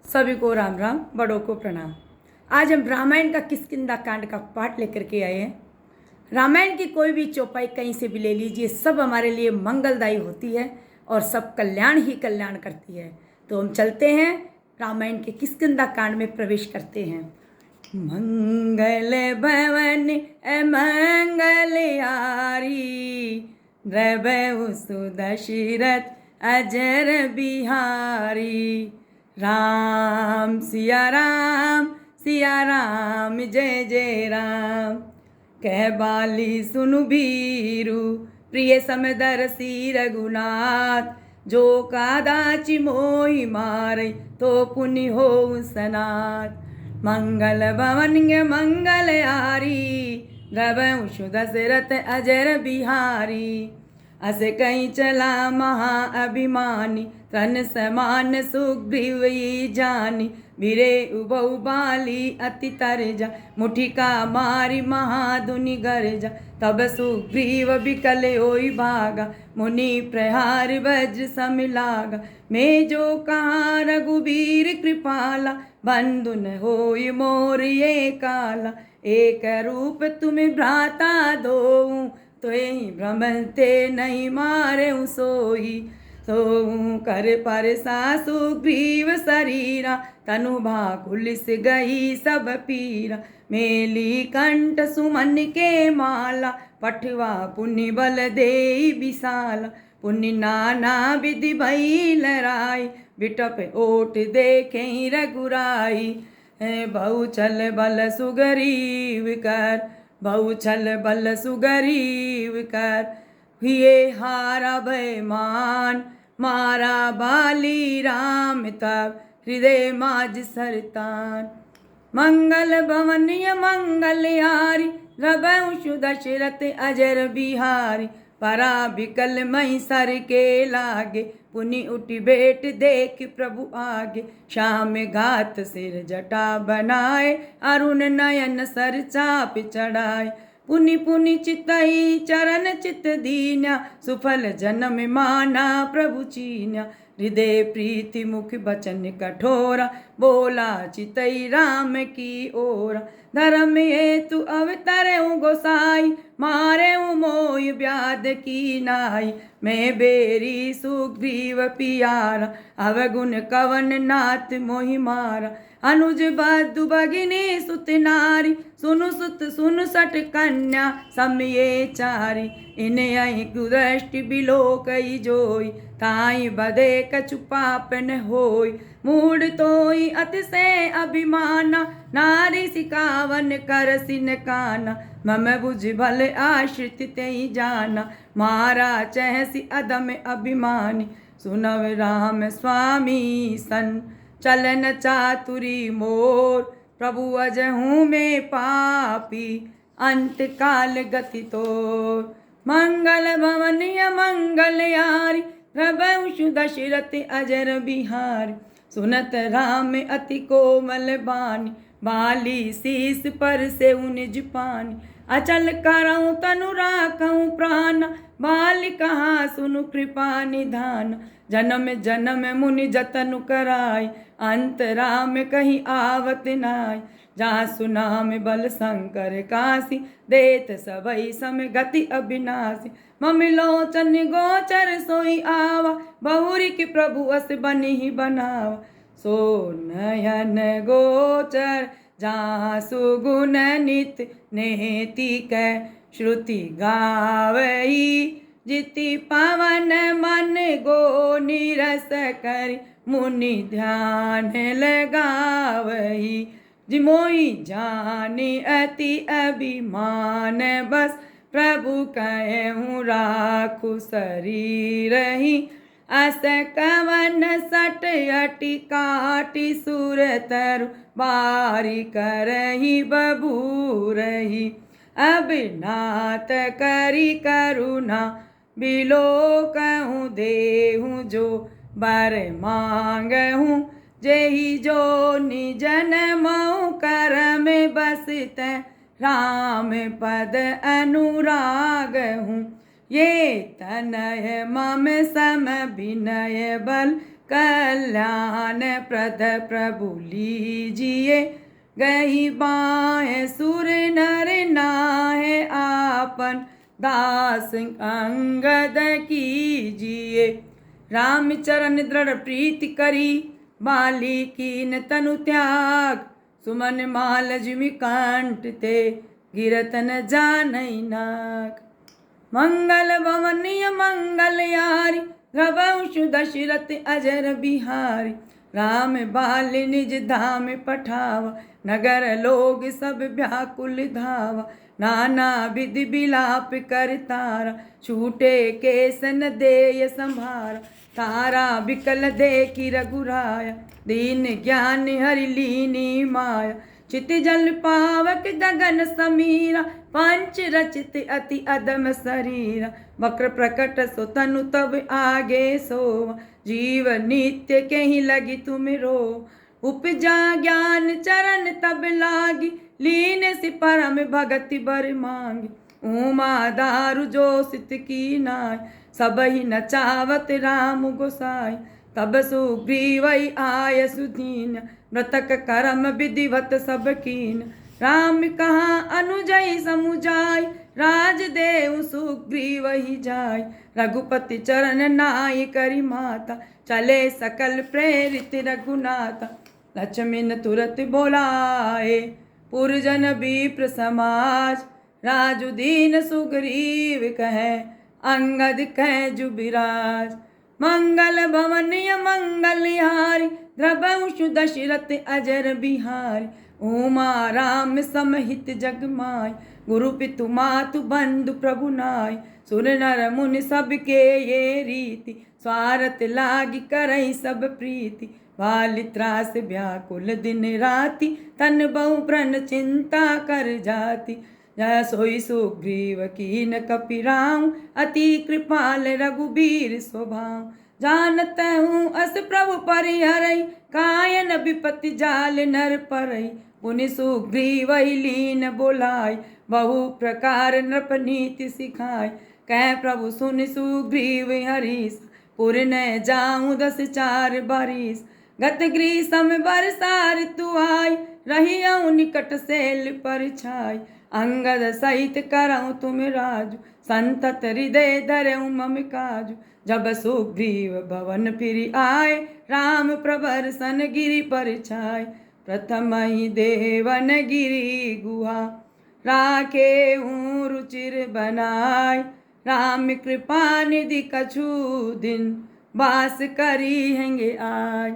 सभी को राम राम, बड़ों को प्रणाम। आज हम रामायण का किष्किंधा कांड का पाठ लेकर के आए हैं। रामायण की कोई भी चौपाई कहीं से भी ले लीजिए, सब हमारे लिए मंगलदायी होती है और सब कल्याण ही कल्याण करती है। तो हम चलते हैं, रामायण के किष्किंधा कांड में प्रवेश करते हैं। मंगल भवन मंगल आरी, द्रवहु सुदशरथ अजर बिहारी। राम सिया राम जय जय राम। कह बाली सुनु बीरु, प्रिय समदर्शी रघुनाथ। जो कादाचि मोहि मारै, तो पुनि हो सनाथ। मंगल भवन मंगल आरी, द्रवहु सुदशरथ अजर बिहारी। अस कहीं चला महा अभिमानी, तन समान सुग्रीव जानी। बिरे उबऊ बाली अति तरजा, मुठिका मारी महाधुनि गरजा। तब सुग्रीव बिकल होई भागा, मुनि प्रहार वज्र सम लागा। मैं जो कहा रघुबीर कृपाला, बंधु न होई मोर ये काला। एक रूप तुम भ्राता दोऊ, तो यही भ्रम ते नहीं मारे सोई। तो कर पर सासु ग्रीव शरीरा, तनु भाकुलिस गई सब पीरा। मेली कंठ सुमन के माला, पठवा पुण्य बल दे विशाला। पुण्य नाना विधि भई लराई, बिटप ओट देखे रघुराई। बहु छल बल सुगरीव कर, बहु छल बल सुगरीव कर। हुए हारा भय मान, मारा बाली राम तब हृदय माज सरतान। मंगल भवन मंगल यारी, द्रवहु दशरथ अजर बिहारी। परा बिकल मई सर के लागे, पुनि उठी बेट देख प्रभु आगे। श्याम घात सिर जटा बनाए, अरुण नयन सर चाप चढ़ाए। पुनि पुनि चितई चरण चित दीन्या, सुफल जन्म माना प्रभु चीन्या। हृदय प्रीति मुख बचन कठोरा, बोला चितई राम की ओरा। धर्म हेतु अवतरे गोसाई, मारे मोय व्याध की नाई। मैं बेरी सुग्रीव पियारा, अवगुण कवन नाथ मोहि मारा। अनुज बधु भगिनी सुत नारी, सुनु सुत सुनु सट कन्या समये चारी। इन्हें आई कुदृष्टि बिलो कई जोई, ताई बधे कछु पाप न होई। मूढ़ तोई अतिशय अभिमाना, नारी सिकावन कर सिन काना। मम बुझ भल आश्रित तेई जाना, मारा चहसी अदम अभिमानी। सुनव राम स्वामी सन, चलन चातुरी मोर। प्रभु अजहूँ में पापी, अंत काल गति तोर। मंगल भवन मंगल यारी, द्रवहु दशरथ अजर बिहारी। सुनत राम अति कोमल बानी, बाली शीस पर से निज पानी। अचल करऊँ तनु राखऊँ प्राण, बाल कहा सुनु कृपा निधान। जन्म जन्म मुनि जतनु कराई, अंत राम कहीं आवत नाई। जहाँ सुनाम बल शंकर काशी, देत सबई सम गति अविनाशी। मम लोचन गोचर सोई आवा, बहुरी के प्रभु अस बनि ही बनावा। सो नयन गोचर जहाँ सुगुण नित, नेति कै श्रुति गावई। जिति पवन मन गो निरस करि, मुनि ध्यान लगावई। जिमोई जानी अति अभिमान, बस प्रभु कहूँ राखु शरीर ही। अस कवन सट अटि काटि, सुर तरु बारी करही बबूरही। अब नाथ करी करुणा, बिलो कहूँ देहूँ जो बर मांगहूँ। जेहि जो निजन मऊ कर में बसत, राम पद अनुराग हूँ। ये तनय मम सम विनय बल, कल्याण प्रद प्रभु लीजिए, गई बाहें सुर नर नाहे, आपन दास अंगद कीजिए। राम चरण दृढ़ प्रीति करी, बाली कीन तनु त्याग, सुमन माल जिमि कंठ ते, गिरत न जानई नाग। मंगल भवनीय मंगल यारी, रघुवंश दशरथ अजर बिहारी, राम बाल निज धाम पठावा, नगर लोग सब व्याकुल धावा। नाना विधि बिलाप कर तारा, छूटे केसन देय संभारा, तारा बिकल देखी रघुराया, दीन ज्ञान हरि लीनी माया। चित जल पावक गगन समीरा, पंच रचित अति अदम शरीरा, वक्र प्रकट सो तनु तब आगे सोवा, जीव नित्य के ही लगी तुम रो। उपजा ज्ञान चरण तब लागी, लीन सि परम भगति बर मांगी। उमा दारु जो सित की नाय, सब ही नचावत राम गोसाई। तब सुग्रीव आय सुदीन, मृतक करम विधिवत सब कीन। राम कहा अनुजई समुझाई, राजदेव सुग्रीव ही जाय। रघुपति चरण नाय करी माता, चले सकल प्रेरित रघुनाथा। लक्ष्मण तुरत बोलाए, पुरजन विप्र समाज, राजुदीन सुग्रीव कहे, अंगद कह जुबिराज। मंगल भवनीय मंगलहारी, रघुवंश दशरथ अजर बिहारी। उमा राम समहित जग माय, गुरु पितु मातु बंधु प्रभु नाय। सुर नर मुनि सबके ये रीति, स्वारथ लागी करई सब प्रीति। वालि त्रास व्याकुल दिन राति, तन बहु प्रण चिंता कर जाति। जय सोई सुग्रीव कीन कपिराऊं, अति कृपाल रघुबीर स्वभाव। जानत हूँ अस प्रभु परिहरई, कायन विपति जाल नर परई। पुनि सुग्रीव लीन बोलाय, बहु प्रकार नृप नीति सिखाय। कह प्रभु सुन सुग्रीव हरीश, पुर न जाऊं 10 4 बारिश। गत ग्रीष्म बरसा ऋतु आई, रहियऊं निकट सेल पर छाई। अंगद सहित करऊं तुम राजु, संतत हृदय धरऊं मम काजु। जब सुग्रीव भवन फिर आए, राम प्रबर सन गिरि पर छाए। प्रथम ही देवन गिरी गुहा, राखे रुचिर बनाय। राम कृपा निधि कछु दिन, बास करी हैंगे आय।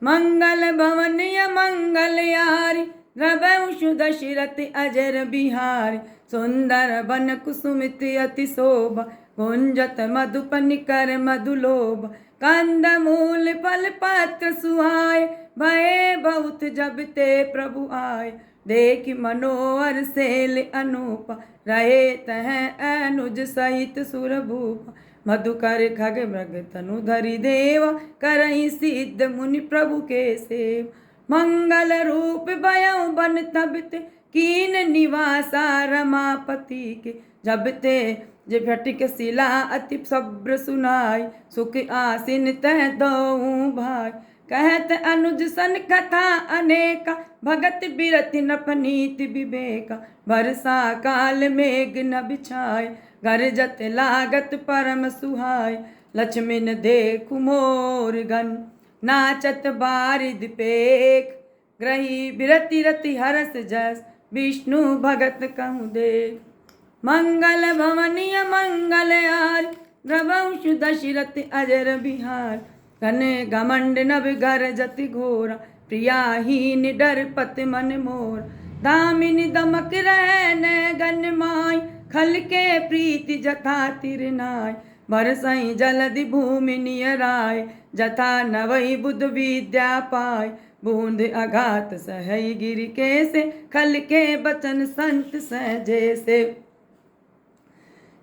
मंगल भवनीय मंगल यारी, रघुवंश दशरथ अजर बिहारी। सुंदर बन कुसुमित अति शोभा, गुंजत मधुप निकर मधुलोभ। कंद मूल फल पत्र सुहाय, भये बहुत जब ते प्रभु आए। देख मनोहर सेल अनूपा, रहे तह अनुज सहित सुरभूपा। मधुकर खग मृग तनु धरि देवा, करहि सिद्ध मुनि प्रभु के सेव। मंगल रूप भयउ बन तब ते, कीन निवासा रमापति के। जब ते जे फटिक शिला अति सब्र सुनाई, सुख आसीन तह दो भाई। कहत अनुज सन कथा अनेका, भगत बिरति नपनीति विवेका। बरसा काल मेघ न बिछाय, गरजत लागत परम सुहाय। लक्ष्मण देखु मोर गन, नाचत बारिद पेख। ग्रही बिरति रति हरस जस, विष्णु भगत कहूँ देख। मंगल भवनीय मंगल यार, रघुवंश दशरथ अजर बिहार। घने घमंड नभ घर जति घोरा, प्रियाहीन डर पत मन मोर। दामिनी दमक रह न गन माय, खल के प्रीति जथा तिर नाय। बरसई जलधि भूमि नियराय, जथा नवई बुध विद्या पाय। बूंद अघात सहई गिरि कैसे, खल के बचन संत सहजे से।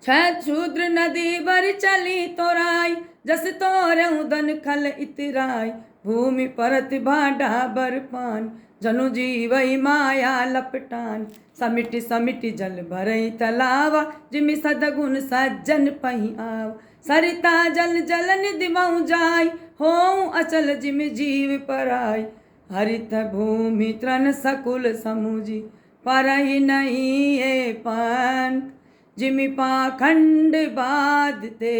छह शूद्र नदी बर चली तोराई, जस तोर उदन खल इतराई। भूमि परत भाडा बर पान, जनु जीवई माया लपटान। समिट समिट जल भरई तलावा, जिमि सदगुण सज्जन पही आव। सरिता जल जल निधि महु जाय, होऊं अचल जिम जीव पराय। हरित भूमि तृण सकुल समुझी, परहि नहीं ये पंथ। जिमि पाखंड बाधते,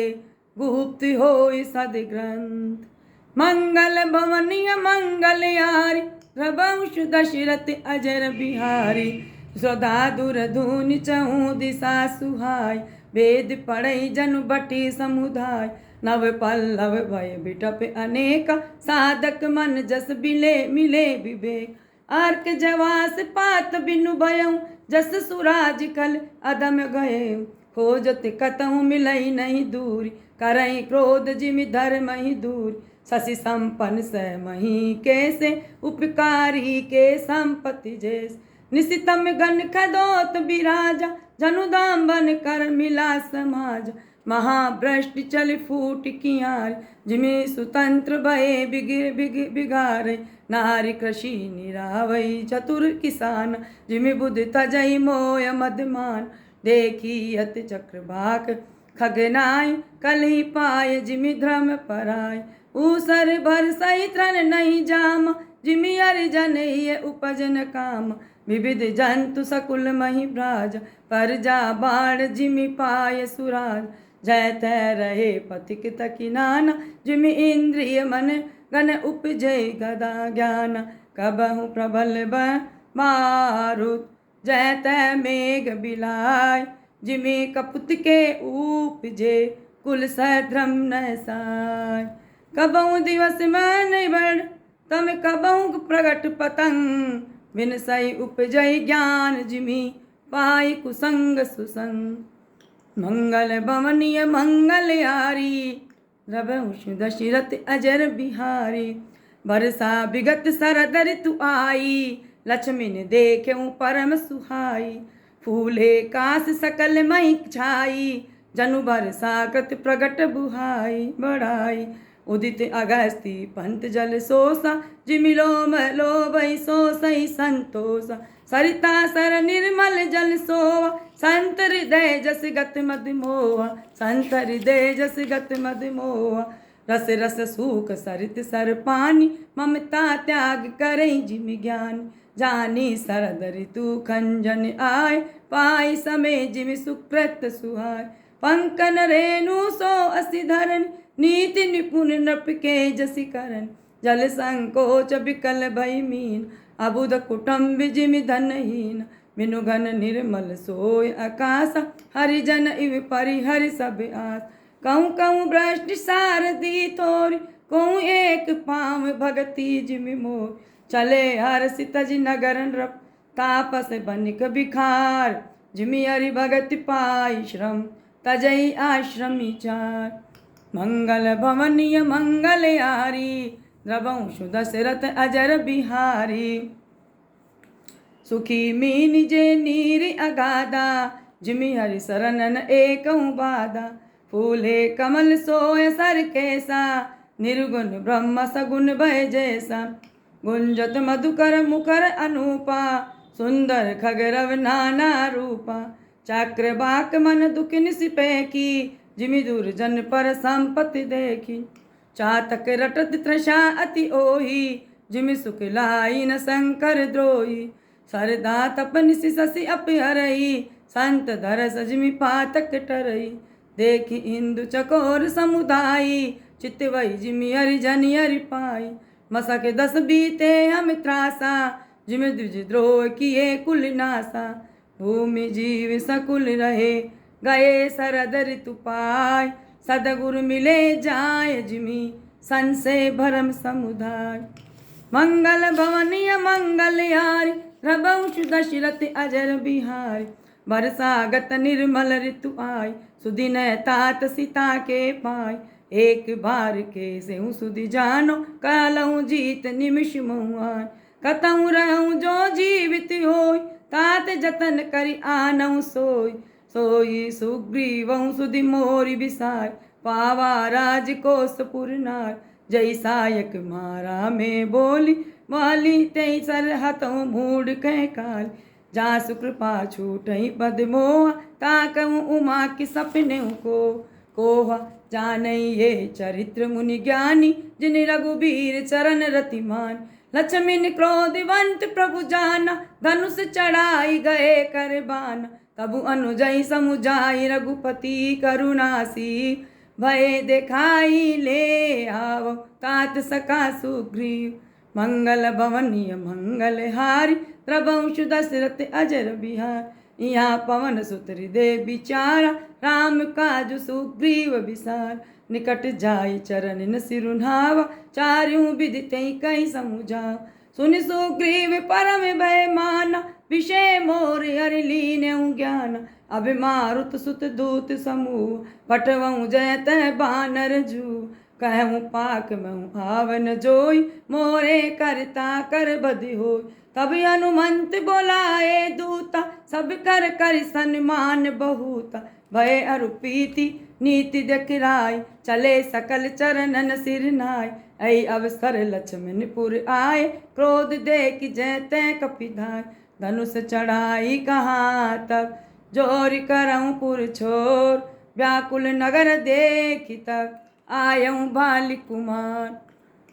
गुप्त होय सद ग्रंथ। मंगल भवनीय मंगल यारी, प्रभु दशरथ अजर बिहारी। सदा दूर धुनि चहु दिशा सुहाय, वेद पढ़ई जनु बटी समुदाय। नव पल्लव भय बिटप अनेक, साधक मन जस बिले मिले विवेक। अर्क जवास पात बिनु भयउ, जस सुराज कल अदम गए। खोजत कतहु मिलई नहीं दूरी, करई क्रोध जिमि धर्महि दूरी। शशि संपन्न सह मही कैसे, उपकारी के संपत्ति जैस। निशितम गण खदोत बिराजा, जनुदाम बन कर मिला समाज। महाभ्रष्ट चल फूट कियार, जिमि सुतंत्र भये बिगारे। नारी कृषि निरावई चतुर किसान, जिमि बुद्धि तजई मोय मदमान। देखी अति चक्रवाक खगनाय, कलहि पाय जिमि धर्म पराय। ऊसर भर सही तृण नहीं जाम, जिमि अरिजन ये उपजन काम। विविध जंतु सकुल मही ब्राज, परजा बाण जिमि पाय सुराज। जय तय रहे पथिक तकिनाना, जिमि इंद्रिय मन गण उपजे गदा ज्ञान। कबहु प्रबल मारुत, जय तय मेघ बिलाय। जिमि कपुत के उपजे, कुल सद्रम न साय। कबहु दिवस मन बढ़, तम कबहु प्रगट पतंग। बिन सई उपजई ज्ञान, जिमि पाई कुसंग सुसंग। मंगल भवनीय मंगल यारी, प्रभु दशरथ अजर बिहारी। बरसा विगत शरद ऋतु आई, लक्ष्मी ने देखें परम सुहाई। फूले कास सकल मही छाई, जनु बरसा कृत प्रगट बुहाई बढ़ाई। उदित अगस्ती पंत जल सोसा, जिमि लोम लोभई सोसई संतोषा। सरिता सर निर्मल जल सोवा, संत हृदय जस गत मद मोहा। संत हृदय जस गत मद मोहा। रस रस सूख सरित सर पानी, ममता त्याग करई जिमि ज्ञान। जानी शरद ऋतु खंजन आय, पाई समय जिमि सुकृत सुहाय। पंकन रेणु सो असि धरन, नीति निपुण नृप के जसि करन। जल संकोच विकल भई मीन, अबुध कुटुम्ब जिमि धनहीन। बिनु घन निर्मल सोय आकाशा, हरिजन इव परिहरि सब आस। कहूँ कहूँ भ्रष्ट सारथी थोरी, कहूँ एक पाँव भगति जिमि मोर। चले हर्षि तजि नगर नृप, तापस बनिक बिखार। जिमि हरि भगति पाई श्रम, तजई आश्रमी चार। मंगल भवनीय मंगल यारी, द्रवंशु दशरथ अजर बिहारी। सुखी मीन जे नीर अगाधा, जिमि हरि शरणन एकहु बाधा। फूले कमल सोय सर कैसा, निर्गुण ब्रह्म सगुण भय जैसा। गुंजत मधुकर मुखर अनूपा, सुंदर खगरव नाना रूपा। चक्र बाक मन दुख निसिपै की, जिमि दुर्जन पर संपत्ति देखी। चातक रटत तृषा अति ओही, जिमि सुख लाई न शंकर द्रोही। सरदा तपन शशि अपहरई, संत धरस जिमि पातक टरई। देखी इंदु चकोर समुदायी, चितवई जिमि हरिजन हरि पाई। मसक 10 बीते हम त्रासा, जिमि द्विज द्रोह किए कुल नासा। भूमि जीव सकुल रहे, गए शरद ऋतु पाय। सदगुरु मिले जाय, जिमि संशय भरम समुदाय। मंगल भवनीय मंगल यारी, प्रभु दशरथ अजर बिहारी। बरसागत निर्मल ऋतु आय, सुदिन तात सीता के पाय। एक बार के सेहु सुधि जानो, कालहु जीत निमिष मुआन। कतहु रहूं जो जीवित होय, तात जतन करि आनहु सोय। सोई सुग्रीवहु सुधि मोरि बिसाय, पावा राज कोसपुर नार। जय सायक मारा में बोली, वाली तई सर हतहु मूड कह काल। जासु कृपा छूटहि पद मोहा, ताकहु उमा की सपने को। कोह जानै ये चरित्र मुनि ज्ञानी, जिन रघुबीर चरण रतिमान। लक्ष्मण क्रोधवंत प्रभु जाना, धनुष चढ़ाई गए कर बाना। तबु अनुजई समुझाई रघुपति करुणासी, भय देखाई ले आवो तात सका सुग्रीव। मंगल भवनीय मंगल हारी, प्रभु दशरथ अजर बिहार। यहाँ पवन सुत हृदय विचारा, राम काज सुग्रीव विसार। निकट जाय चरण न सिरुनावा, चार्यों विधि तै कहि समुझावा। सुनि सुग्रीव परम भय माना, विषय मोर हरि लीन्यउ ज्ञान। अब मारुत सुत दूत समूह, पठवऊ जय तह बानर जू। कहूँ पाक महु आवन जोई, मोरे करता कर बधि होय। तब हनुमंत बोलाए दूता, सब कर कर सन्मान बहुता। भय अरु प्रीति नीति देखिराय, चले सकल चरणन सिर नाय। ऐ अवसर लक्ष्मणपुर आए, क्रोध देख जय तै कपिधाय। धनुष चढ़ाई कहाँ तक, जोर करऊँ पुर छोर। व्याकुल नगर देखि तक, आयऊँ बालि कुमार।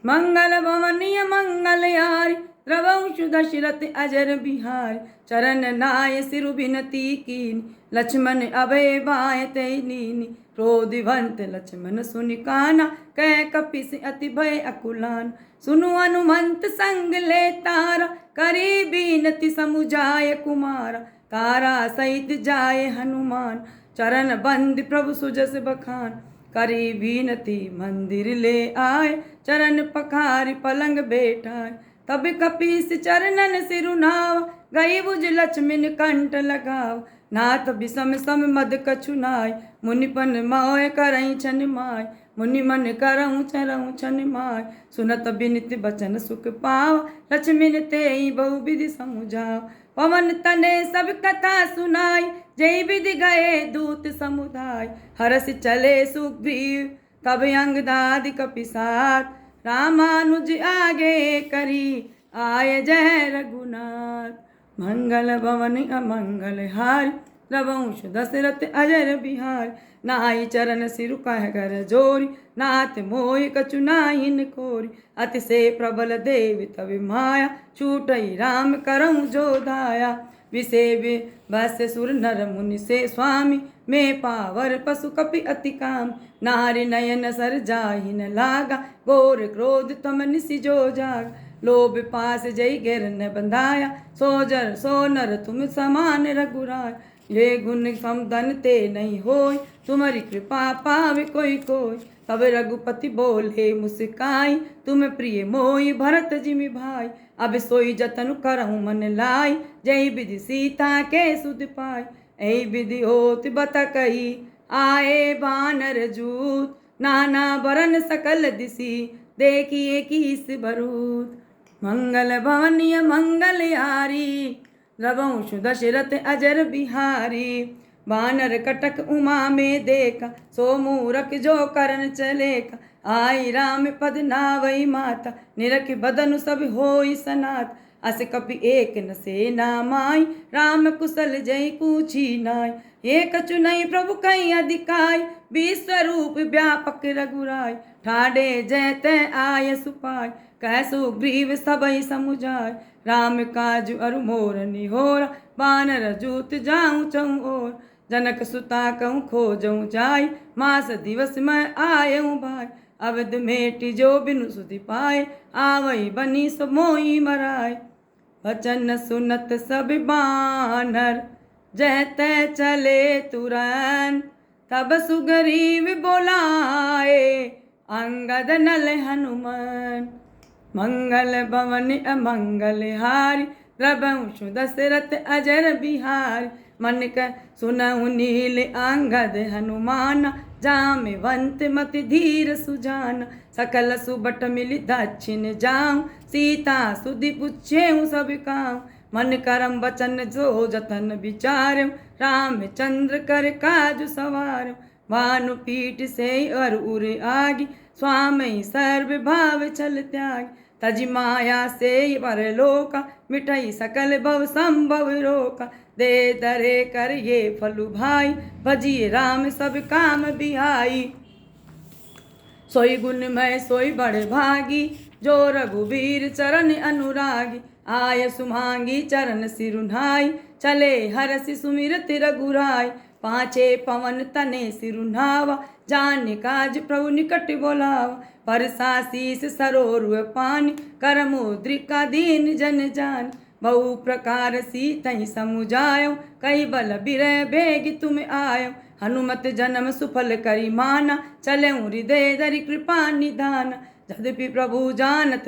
मंगल भवनीय मंगल यारी, प्रभु दशरथ अजर बिहारी। चरण नाय सिरु बिनती कीनी, लक्ष्मण अभय बाय तै लीनी। क्रोधिवंत लक्ष्मण सुनि काना, कह कपि अति भय अकुलान। सुनु हनुमंत संग ले तारा, करी बीनति समुझाय कुमारा। तारा सहित जाय हनुमान, चरण बंद प्रभु सुजस बखान। करी बीनति मंदिर ले आए, चरण पखारि पलंग बैठाए। तब कपीस चरणन सिरुनावा, गई बुझ लक्ष्मण कंठ लगाव। नाथ विषम सम मद कछु नाय, मुनिपन मोय करई छन माय। मुनि मन करऊँ चरऊँ छन माय, सुनत बिनति बचन सुख पावा। लक्ष्मण तेहि बहु विधि समुझाव। पवन तने सब कथा सुनाई, जय विधि गए दूत समुदाय। हरस चले सुग्रीव, तब अंगदादि कपिसात। रामानुज आगे करी, आय जय रघुनाथ। मंगल भवन अमंगल हारी, प्रभु दशरथ अजर बिहारी। नाई चरण सिरु कह कर जोरी, नाथ मोहि कछु नाहिन कोरी। अतिशय प्रबल देव तब माया, छूटई राम करऊँ जो धाया। विषय बस सुर नर मुनि से स्वामी, में पावर पशु कपि अति काम। नारी नयन सर जाहि न लागा, घोर क्रोध तम निसि जो जाग। लोभ पास जय गिर न बंधाया, सोजर सो नर तुम समान रघुराय। ये गुण समदन ते नहीं होय, तुम्हारी कृपा पावे कोई कोय। तब रघुपति बोले मुस्काई, तुम प्रिय मोहि भरत जिमि भाई। अब सोई जतन करऊँ मन लाई, जय विधि सीता के सुध पाई। ऐ विधि होत बत कही, आए बानर जूत। नाना बरन सकल दिसी, देखिए कीस बरूत। मंगल भवनीय मंगल यारी, प्रभु दशरथ अजर बिहारी। बानर कटक उमा में देखा, सो मूरख जो करन चलेका। आई राम पद नावई माता, निरख बदनु सब होई सनात। अस कपि एक न सेना माई, राम कुशल जय पूछी नाय। ये कछु नहीं प्रभु कहीं अधिकाई, विश्वरूप व्यापक रघुराय। ठाडे जय तय आय सुपाय, कह सुग्रीव सबई समुझाय। राम काज अरु मोर निहोरा, बानर जूत जाऊँ चहु ओर। जनक सुता कहूँ खोजऊँ जाय, मास दिवस मैं आयऊँ भाई। अवध मेटि जो बिनु सुधि पाए, आवई बनी सो मोई मराय। वचन सुनत सब बानर, जय तय चले तुरंत। तब सुग्रीव बोलाए, अंगद नल हनुमान। मंगल भवन अमंगल हारी, प्रभु दशरथ अजर बिहारी। मन कर सुनहु नील अंगद हनुमाना, जामवंत मति धीर सुजाना। सकल सुबट मिली दक्षिण जाऊँ, सीता सुधि पूछेऊँ सब काम। मन करम वचन जो जतन विचार्यो, रामचंद्र कर काज सवार। भानु पीठ से अर उर आगी, स्वामी सर्व भाव छल त्याग। तज माया से परलोक मिठाई सकल भव संभव रोक दे दरे कर ये फलु भाई भजिए राम सब काम बिहाई सोई गुणमय सोई बड़ भागी जो रघुवीर चरण अनुरागी आय सुमांगी चरण सिरुनाई चले हरसि सुमिरत रघुराई पाँचे पवन तने सिरुनावा जान काज प्रभु निकट बोलावा परसासीस सरोरु पानी कर मुद्रिका दीन जन जान बहु प्रकार सीतहि समुझायो कई बल बिरह बेग तुम आयो हनुमत जन्म सुफल करी माना चले हृदय धरि कृपा निधान यद्यपि प्रभु जानत